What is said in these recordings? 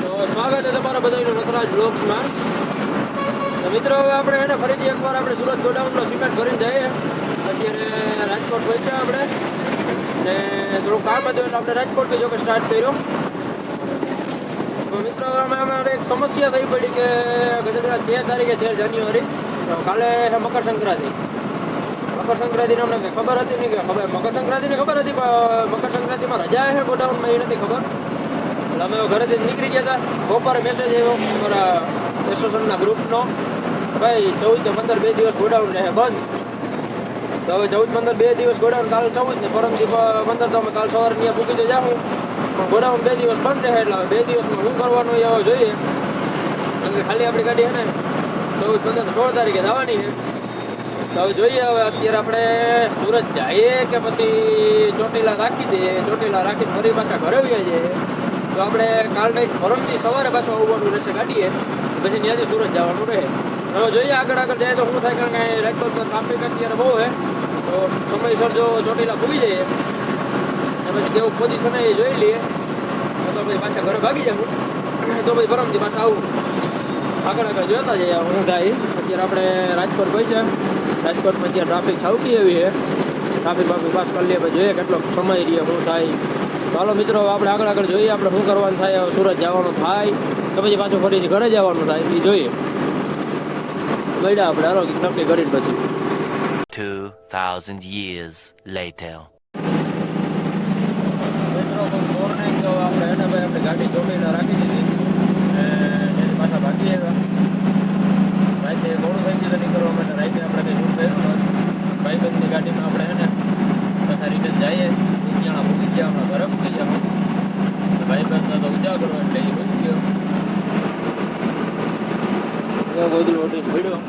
સ્વાગત છે તમારા બધાનું નટરાજ બ્લોગ્સમાં. તો મિત્રો હવે આપણે એને ફરીથી એકવાર આપણે સુરત ગોડાઉનનો સિમેન્ટ ભરીને જઈએ. અત્યારે રાજકોટ પહોંચ્યા આપણે ને થોડું કામ હતું એટલે આપણે રાજકોટથી જો કે સ્ટાર્ટ કર્યો. તો મિત્રો અમારે એક સમસ્યા થઈ પડી કે ગજેન્દ્ર 13 તારીખે 13 જાન્યુઆરી કાલે મકર સંક્રાંતિ. મકર સંક્રાંતિને અમને ખબર હતી નહીં કે મકર સંક્રાંતિની ખબર હતી પણ મકર સંક્રાંતિમાં રજા છે ગોડાઉનમાં એ નથી ખબર. એટલે અમે ઘરેથી નીકળી ગયા હતા. બપોરે મેસેજ આવ્યો અમારા એસોસિએશનના ગ્રુપનો, ભાઈ 14 થી 15 2 દિવસ ગોડાઉન રહે બંધ. તો હવે 14 15 2 દિવસ ગોડાઉન, કાલ 14 ને પરમથી 15 તો અમે કાલ સવારે ત્યાં પૂકી તો જાઉં, પણ ગોડાઉન 2 દિવસ બંધ રહે. એટલે 2 દિવસમાં શું કરવાનું એ હવે જોઈએ. ખાલી આપણી ગાડી છે ને 14 15 16 તારીખે જવાની છે. તો હવે જોઈએ હવે અત્યારે આપણે સુરત જઈએ કે પછી ચોટીલા રાખી દઈએ. ચોટીલા રાખીને ફરી પાછા ઘરે આવીએ છીએ. તો આપણે કાલ નહીં પરમથી સવારે પાછું આવવાનું રહેશે ગાડીએ, પછી ત્યાંથી સુરત જવાનું રહે. હવે જોઈએ આગળ જાય તો શું થાય, કારણ કે રાજકોટમાં ટ્રાફિક અત્યારે બહુ છે. તો સમયસર જો ચોટીલા પૂગી જઈએ પછી કેવું પોઝિશન એ જોઈ લઈએ. તો પછી પાછા ઘરે ભાગી જવું, તો પછી પરમથી પાછા આવું આગળ જોતા જઈએ હું થાય. અત્યારે આપણે રાજકોટ પહોંચ્યા. રાજકોટમાં અત્યારે ટ્રાફિક છાવકી એવી છે. ટ્રાફિક પાસ કરી લઈએ, પછી જોઈએ કેટલો સમય રહીએ શું થાય. ચાલો મિત્રો આપણે આગળ જોઈએ આપણે શું કરવાનું થાય. સુરત જવાનું થાય તો પછી પાછું ફરીથી ઘરે જવાનું થાય એ જોઈએ. ગયડા આપણે હાલો નક્કી કરીને પછી 2000 years later. મિત્રો મોર્નિંગ તો આપણે એને ભાઈ આપણે ગાડી ચોટીને રાખી દીધી અને પાછા ભાગી આવ્યા. રાતે ઘણું થઈ ગયું નીકળવા માટે. રાતે આપણે કંઈ શું કર્યું ભાઈબંધની ગાડીમાં આપણે એને પાછા રિટર્ન જઈએ. ત્યાં ભૂગી ગયા, હમણાં ઘરે ભૂગી ગયા. ભાઈબંધને તો ઉજાગરો એટલે એ ભૂગી ગયો. ગોદડું ઓટી પડ્યો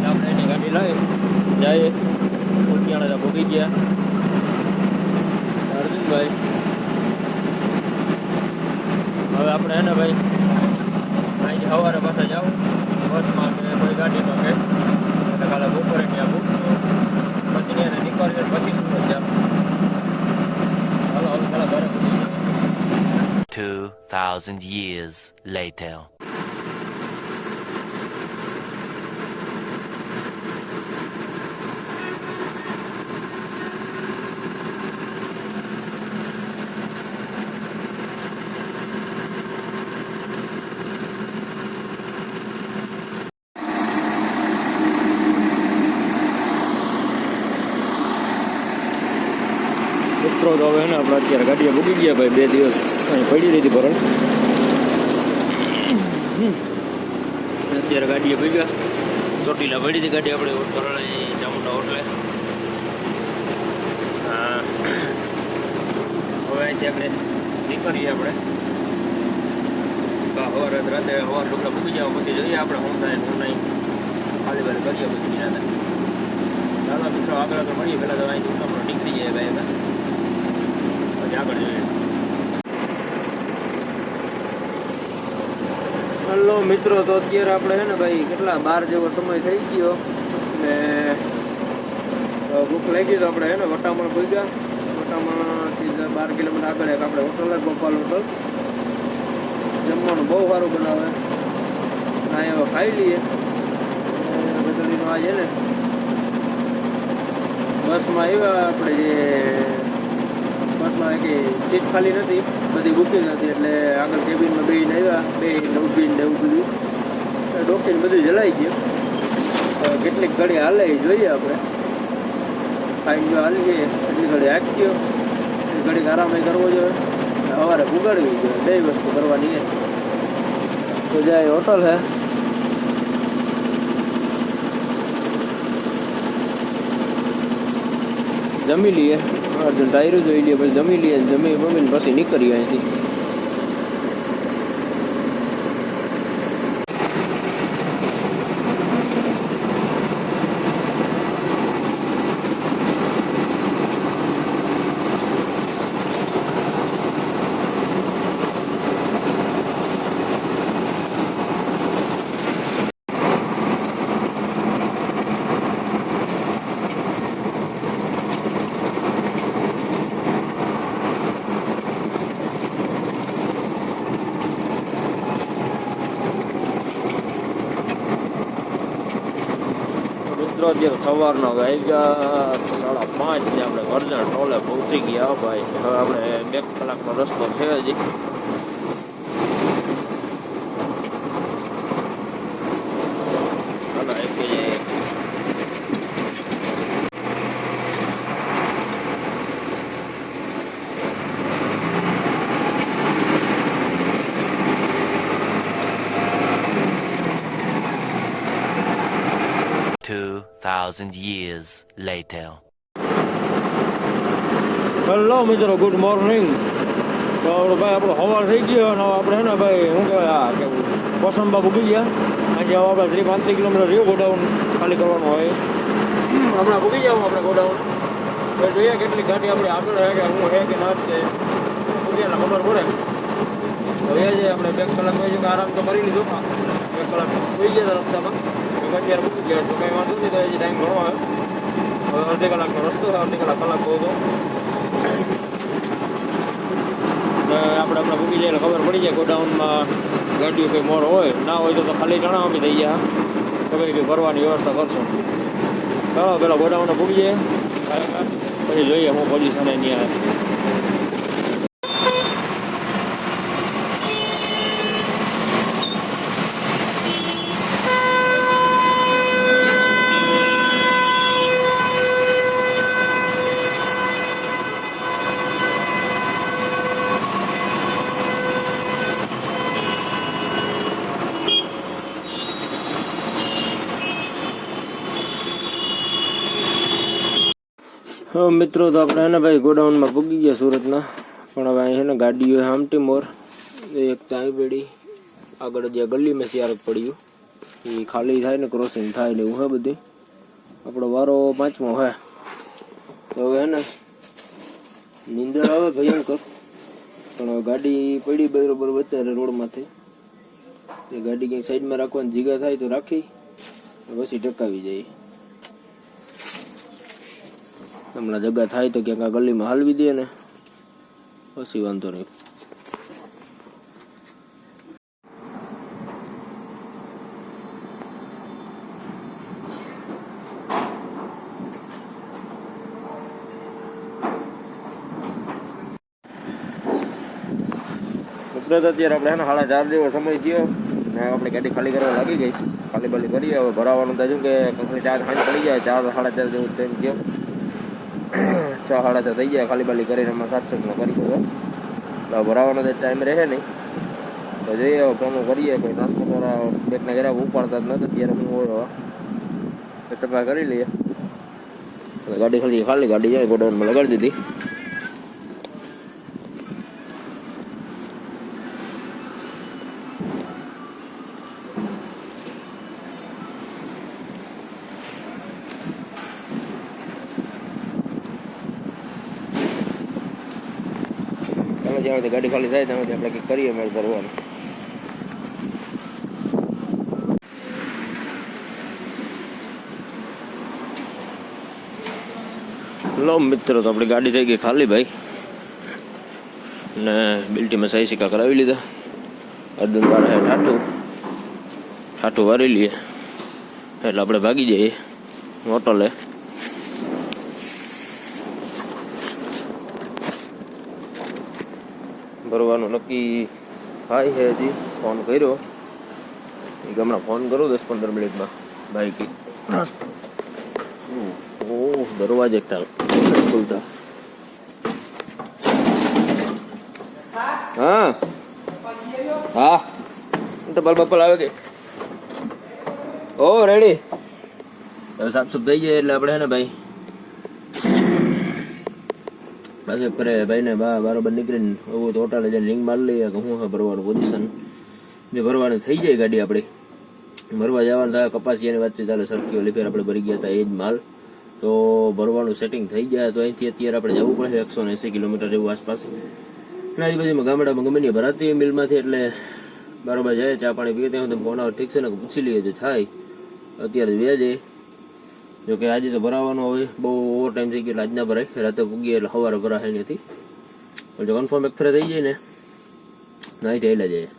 આપણે એની ગાડી લાવી જઈએ. ઉત્યાણા ભૂગી ગયા અર્જુનભાઈ. હવે આપણે એને ભાઈ અહીં સવારે પાછા જાઉં બસમાં કે કોઈ ગાડીમાં કે એટલે કાલે બપોરે ત્યાં ભૂગશું, પછી એને નીકળીએ પછી સુરત જાઉં. હાલો હવે કાલે ઘરે ભૂગી 2000 years later. મિત્રો તો હવે ને આપણે અત્યારે ગાડીએ ભૂગી ગયા ભાઈ. 2 દિવસ અહીં પડી રહી હતી ભરણ. અત્યારે ગાડીએ ભૂગ્યા. ચોટીલા પડી હતી ગાડી આપણે હોટલ ચામુંડા હોટલે. હા હવે અહીંથી આપણે નીકળીએ. આપણે સવારે રાતે સવાર ઢોકળા ભૂગી જાવ પછી જોઈએ આપણે શું થાય શું નહીં. ખાલી વારે કરીએ પછી નિરાતે. ચાલો મિત્રો આગળ તો મળીએ. પહેલાં તો અહીંથી ઉતામણો નીકળી જાય ભાઈ અમે પછી આગળ જોઈએ. હલો મિત્રો તો અત્યારે આપણે છે ને ભાઈ કેટલા 12 જેવો સમય થઈ ગયો ને ભૂખ લાગી તો આપણે છે ને વટામણ ભૂગ્યા. વટામણથી 12 કિલોમીટર આગળ એક આપણે હોટલ ગોપાલ હોટલ. જમવાનું બહુ સારું બનાવે. ના હવે ખાઈ લઈએ. બદલીનો આજે ને બસમાં આવ્યા આપણે. જે બસમાં કે સીટ ખાલી નથી, બધી બુકિંગ હતી એટલે આગળ કેબિનમાં બેસીને આવ્યા. બેસીને ઊભીને એવું બધું ડોકીને બધું જલાઈ ગયું. કેટલીક ઘડી હાલે જોઈએ આપણે. ખાઈને જો હાલી ગઈ એટલી ઘડી હાંક્યો. ઘડીક આરામ કરવો જોઈએ. સવારે ઉગાડવી જોઈએ. 2 વસ્તુ કરવાની છે. તો જાય હોટલ હે જમી લઈએ. અર્જુન ટાયરું જોઈ લઈએ પછી જમી લઈએ. જમીને પછી નીકળીએ અહીંથી. મિત્રો અત્યારે સવારના વાગ્યા 5:30 ને આપણે વરજાણ ટોલે પહોંચી ગયા ભાઈ. હવે આપણે 2 કલાકનો રસ્તો છે હજી. હાલો એક કે 2,000 years later. હેલો મિત્રો, ગુડ મોર્નિંગ. તો આપણે ભાઈ આપણો સવાર થઈ ગયો અને આપણે હે ને ભાઈ શું કહેવાય આ કે કોસંબા ભૂગી ગયા. આજે હવે આપણે 35 કિલોમીટર રહ્યું ગોડાઉન ખાલી કરવાનું હોય. હમણાં ભૂગી જાવ આપણે ગોડાઉન. તો જોઈએ કેટલી ગાડી આપણે આગળ છે કે હું છે કે ના છે પૂછ્યા ખબર પડે. હવે છે આપણે 2 કલાક હોય છે કે આરામ તો કરી લીધો. 2 કલાક હોઈ ગયા રસ્તામાં. અત્યારે મૂકી ગયા તો કંઈ વાંધો નહીં. તો હજી ટાઈમ ઘણો આવે. હવે અડધી કલાકનો રસ્તો છે, અડધી કલાક બહુ તો આપણે મૂકી જાય ખબર પડી જાય ગોડાઉનમાં ગાડીઓ કંઈ મોર હોય ના હોય તો ખાલી જણાવ અમે થઈ ગયા તો કંઈ ભરવાની વ્યવસ્થા કરશું. ચાલો પેલા ગોડાઉનને પૂકી જાય પછી જોઈએ હું પોઝિશન એની આવે. મિત્રો તો આપણે એને ભાઈ ગોડાઉનમાં પૂગી ગયા સુરતના. પણ હવે અહીં છે ને ગાડીઓ આમટી મોર એક ત્યાં બેડી આગળ જ્યાં ગલીમાં સિયારક પડ્યું એ ખાલી થાય ને ક્રોસિંગ થાય ને એવું હે બધી. આપણો વારો 5મો હે. તો હવે હે ને નીંદર આવે ભયંકર. પણ હવે ગાડી પડી બરોબર વચ્ચે રોડમાંથી એ ગાડી ક્યાંક સાઈડમાં રાખવાની જગ્યા થાય તો રાખી પછી ટકાવી જાય. હમણાં જગ્યા થાય તો ક્યાંક આ ગલીમાં હાલવી દે ને પછી વાંધો નહીં. અત્યારે આપણે છે ને 4:30 જેવો સમય થયો ને આપણે ગાડી ખાલી કરવા લાગી ગઈ. ખાલી બાલી કરીએ હવે ભરાવાનું થાય કે કંપની 4 ખાંડ પડી જાય. 4 સાડા 4 જેવું ટાઈમ થયો. 6 સાડા 6 થઈ જાય ખાલી બાલી કરીને એમાં 700 કરી દો. એટલે ભરાવાનો તો ટાઈમ રહે નહીં. તો જોઈએ હવે ફોન કરીએ. કોઈ ટ્રાન્સપોર્ટવાળા બેગના ઘરે ઉપાડતા જ નથી ત્યારે હું હોય ટકા કરી લઈએ. ગાડી ખાલી ગાડી જાય ગોડાઉનમાં લગાડી દીધી. જ્યાં ગાડી ખાલી થાય ત્યાં આપણે કંઈક કરીએ મેળ કરવાનું. લો મિત્રો, તો આપણી ગાડી થઈ ગઈ ખાલી ભાઈ ને બિલ્ટીમાં સહી સિક્કા કરાવી લીધા. અર્જુન વાળા ઠાઠું વારી લઈએ એટલે આપણે ભાગી જઈએ હોટલે. ભરવાનું નક્કી થાય છે. હજી ફોન કર્યો હમણાં ફોન કરું 10-15 મિનિટમાં ભાઈ કે દરવાજે ખુલતા. હા હા તો બપલ આવે કે ઓ રેડી. હવે સાફ સુફ થઈ જાય એટલે આપણે હે ને ભાઈ બાકી ફરે ભાઈને બરાબર નીકળીને એવું તો હોટલે જઈને રિંગ મારી લઈએ કે હું ભરવાનું પોઝિશન જે ભરવાની થઈ જાય ગાડી આપણી ભરવા જવાનું થાય. કપાસિયાની વચ્ચે ચાલે સરખી ઓલી ફેર આપણે ભરી ગયા હતા એ જ માલ. તો ભરવાનું સેટિંગ થઈ જાય તો અહીંથી અત્યારે આપણે જવું પડે 180 કિલોમીટર જેવું આસપાસ. અને આજુબાજુમાં ગામડામાં ગમે નહીં ભરાતી હોય મિલમાંથી એટલે બરાબર જાય. ચા પાણી પીએ ત્યાં ફોન આવે ઠીક છે ને પૂછી લઈએ જો થાય અત્યારે જ વ્યાજે. જોકે આજે તો ભરાવાનો હોય બહુ ઓવર ટાઈમ થઈ ગયો એટલે આજના ભરાય. રાતે પૂગીએ એટલે સવારે ભરાય નથી. પણ જો કન્ફર્મ એક ફેરે થઈ જાય ને નાઈ થયેલા જાય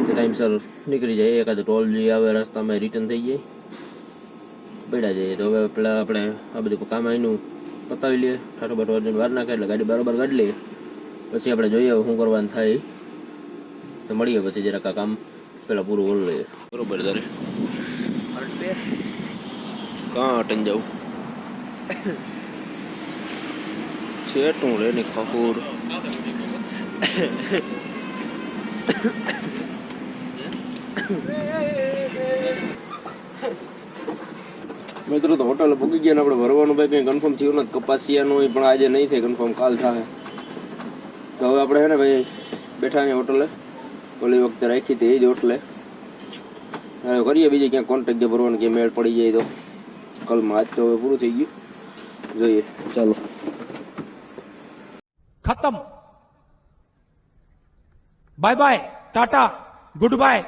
તો ટાઈમસર નીકળી જાય. એકાદ ટોલ જે આવે રસ્તામાં રિટર્ન થઈ જાય બેઠા જઈએ. તો હવે પેલા આપણે આ બધું કામ અહીંનું પતાવી લઈએ, ઠાઠો બાઠો અર્જન્ટ વાર નાખે એટલે ગાડી બરાબર કાઢી લઈએ. પછી આપણે જોઈએ હવે શું કરવાનું થાય તો મળીએ પછી જરાક આ કામ પેલા પૂરું કરી લઈએ. બરોબર તારે કાં અટન જાઉં છેટું રે ને ખપૂર મિત્રો તો હોટલ પૂકી ગયા ને આપણે ભરવાનું ભાઈ કંઈ કન્ફર્મ થયું નથી. કપાસિયાનું પણ આજે નહીં થાય કન્ફર્મ, કાલ થાય. તો હવે આપણે હે ને ભાઈ બેઠા અહીંયા હોટલે, ઓલી વખતે રાખી હતી એ જ હોટલે. હવે કરીએ બીજે ક્યાંક કોન્ટેક્ટ જે ભરવાનું ક્યાં મેળ પડી જાય તો કલમાં. આજ તો હવે પૂરું થઈ ગયું, જોઈએ ચાલો. खत्म bye bye tata good bye.